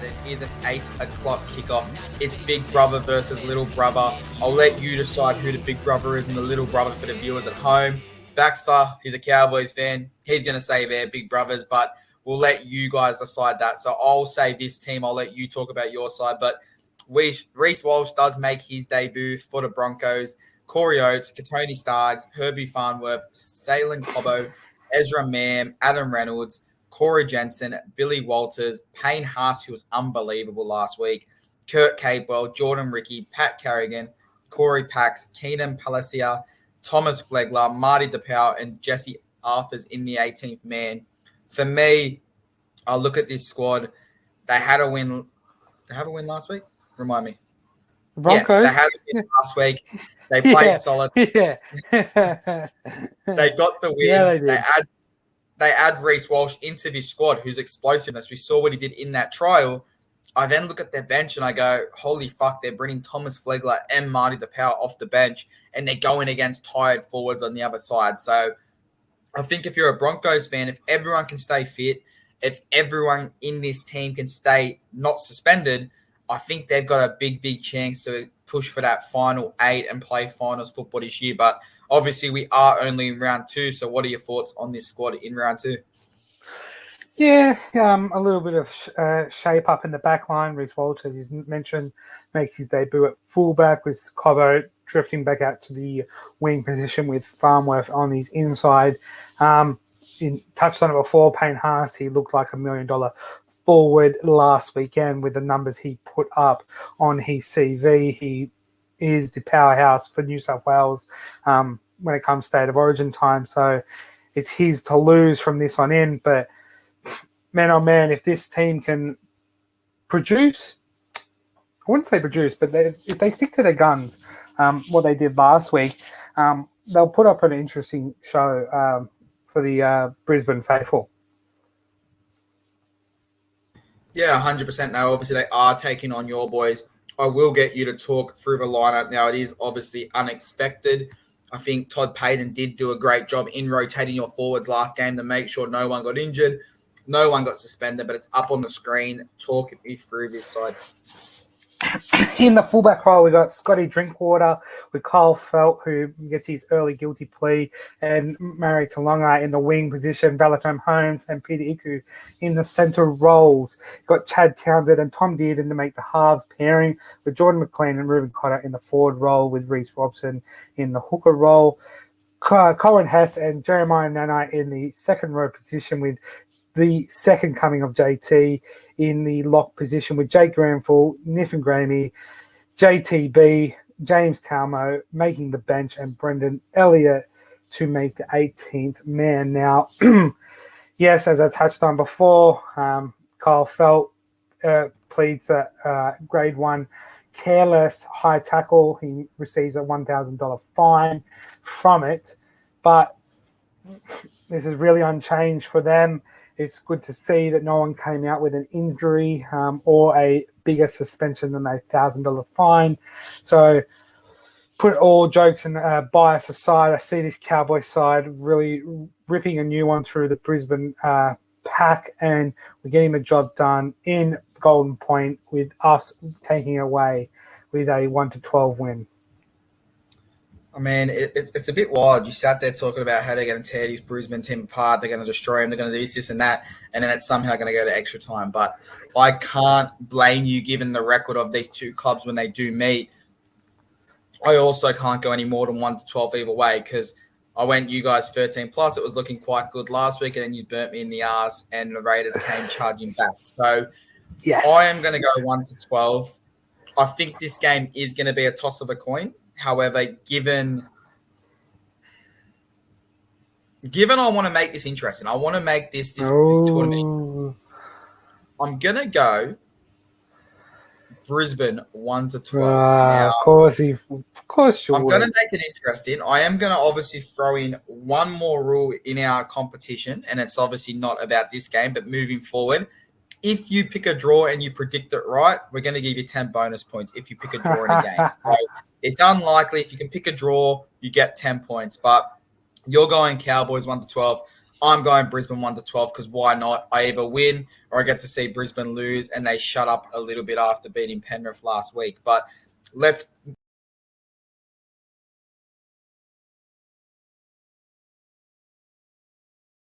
and it is an 8 o'clock kickoff. It's big brother versus little brother. I'll let you decide who the big brother is and the little brother for the viewers at home. Baxter, he's a Cowboys fan. He's going to say they're big brothers, but we'll let you guys decide that. So I'll say this team. I'll let you talk about your side. But Reece Walsh does make his debut for the Broncos. Corey Oates, Katoni Starks, Herbie Farnworth, Salen Cobbo, Ezra Mam, Adam Reynolds, Corey Jensen, Billy Walters, Payne Haas, who was unbelievable last week, Kurt Capewell, Jordan Ricky, Pat Carrigan, Corey Pax, Keenan Palacia, Thomas Flegler, Marty DePau, and Jesse Arthurs in the 18th man. For me, I look at this squad. They had a win. They have a win last week? Remind me. Broncos? Yes, they had a win last week. They played solid. Yeah. They got the win. Yeah, they add Reece Walsh into this squad, who's explosiveness. We saw what he did in that trial. I then look at their bench and I go, holy fuck, they're bringing Thomas Flegler and Marty DePau off the bench, and they're going against tired forwards on the other side. So I think if you're a Broncos fan, if everyone can stay fit, if everyone in this team can stay not suspended, I think they've got a big, big chance to push for that final 8 and play finals football this year. But obviously, we are only in round 2. So what are your thoughts on this squad in round 2? Yeah, a little bit of shape up in the back line. Reece Walsh, as you mentioned, makes his debut at fullback, with Cobbo drifting back out to the wing position with Farnworth on his inside. Touched on it before, Payne Haas, he looked like $1 million forward last weekend with the numbers he put up on his CV. He is the powerhouse for New South Wales when it comes state of origin time. So it's his to lose from this on in. But man, oh man, if this team can produce, I wouldn't say produce, but if they stick to their guns, what they did last week, they'll put up an interesting show for the Brisbane faithful. Yeah, 100%. Now, obviously, they are taking on your boys. I will get you to talk through the lineup. Now, it is obviously unexpected. I think Todd Payton did do a great job in rotating your forwards last game to make sure no one got injured, no one got suspended, but it's up on the screen. Talk me through this side. In the fullback role, we got Scotty Drinkwater with Kyle Felt, who gets his early guilty plea, and Murray Talonga in the wing position, Valentine Holmes and Peter Iku in the centre roles. Got Chad Townsend and Tom Dearden to make the halves pairing, with Jordan McLean and Ruben Cotter in the forward role, with Reece Robson in the hooker role. Colin Hess and Jeremiah Nanai in the second row position, with the second coming of JT in the lock position, with Jake Granville, Niffen Gramey, JTB, James Talmo making the bench, and Brendan Elliott to make the 18th man. Now, yes, as I touched on before, Kyle Felt pleads that grade 1 careless high tackle. He receives a $1,000 fine from it, but this is really unchanged for them. It's good to see that no one came out with an injury or a bigger suspension than a $1,000 fine. So put all jokes and bias aside, I see this Cowboys side really ripping a new one through the Brisbane pack, and we're getting the job done in Golden Point, with us taking away with a 1-12 win. I mean, it's a bit wild. You sat there talking about how they're going to tear this Brisbane team apart. They're going to destroy them. They're going to do this and that. And then it's somehow going to go to extra time. But I can't blame you given the record of these two clubs when they do meet. I also can't go any more than 1-12 either way, because I went you guys 13+. It was looking quite good last week, and then you burnt me in the arse, and the Raiders came charging back. So yes. I am going to go 1-12. I think this game is going to be a toss of a coin. However, given I want to make this interesting, I want to make this tournament. I'm going to go Brisbane 1-12. Now, of course you I'm going to make it interesting. I am going to obviously throw in one more rule in our competition, and it's obviously not about this game, but moving forward, if you pick a draw and you predict it right, we're going to give you 10 bonus points if you pick a draw in a game. So it's unlikely. If you can pick a draw, you get 10 points. But you're going Cowboys 1-12. I'm going Brisbane 1-12 because why not? I either win or I get to see Brisbane lose and they shut up a little bit after beating Penrith last week. But let's